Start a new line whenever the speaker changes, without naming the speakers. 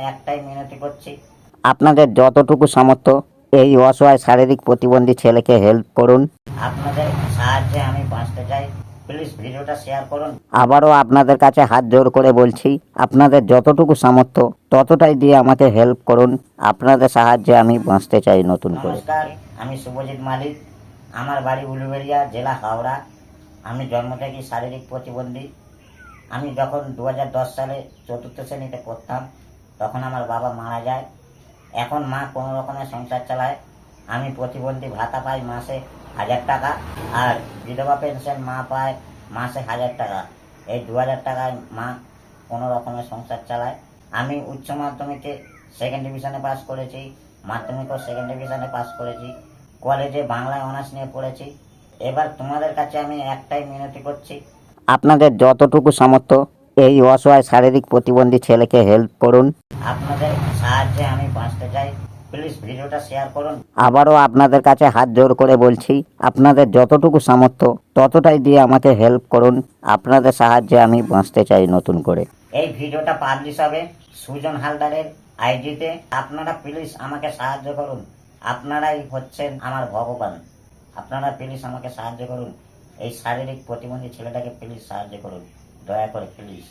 একটাই মিনতি করছি, আপনাদের যতটুকু সামর্থ্য এই অসহায় শারীরিক প্রতিবন্ধী ছেলেকে হেল্প করুন। আপনাদের সাহায্যে আমি বাঁচতে চাই, প্লিজ ভিডিওটা শেয়ার করুন। আবারও আপনাদের কাছে হাত জোড় করে বলছি, আপনাদের যতটুকু সামর্থ্য ততটাই দিয়ে আমাকে হেল্প করুন। আপনাদের সাহায্যে আমি বাঁচতে চাই নতুন করে। নমস্কার, আমি শুভজিৎ মালিক। আমার বাড়ি উলুবেড়িয়া, জেলা হাওড়া। আমি জন্ম থেকেই শারীরিক প্রতিবন্ধী। আমি যখন 2010 সালে 4র্থ শ্রেণীতে পড়তাম তখন আমার বাবা মারা যায়। এখন মা কোনো রকমের সংসার চালায়। আমি প্রতিবন্ধী ভাতা পাই মাসে 1000 টাকা, আর বিধবা পেনশন মা পায় মাসে 1000 টাকা। এই 2000 টাকায় মা কোনো রকমের সংসার চালায়। আমি উচ্চ মাধ্যমিকে সেকেন্ড ডিভিশনে পাস করেছি, মাধ্যমিকও সেকেন্ড ডিভিশনে পাস করেছি, কলেজে বাংলায় অনার্স নিয়ে পড়েছি। এবার তোমাদের কাছে আমি একটাই মিনতি করছি, আপনাদের যতটুকু সামর্থ্য এই অসহায় শারীরিক প্রতিবন্ধী ছেলেকে হেল্প করুন। আপনাদের সাহায্যে আমি বাঁচতে চাই, প্লিজ ভিডিওটা শেয়ার করুন। আবারও আপনাদের কাছে হাত জোড় করে বলছি, আপনাদের যতটুকু সামর্থ্য ততটাই দিয়ে আমাকে হেল্প করুন। আপনাদের সাহায্যে আমি বাঁচতে চাই নতুন করে। এই ভিডিওটা পাবলিশ হবে সুজন হালদারের আইডিতে। আপনারা প্লিজ আমাকে সাহায্য করুন, আপনারাই হচ্ছেন আমার ভগবান। আপনারা প্লিজ আমাকে সাহায্য করুন, এই শারীরিক প্রতিবন্ধী ছেলেটাকে প্লিজ সাহায্য করুন, দয়া করে প্লিজ।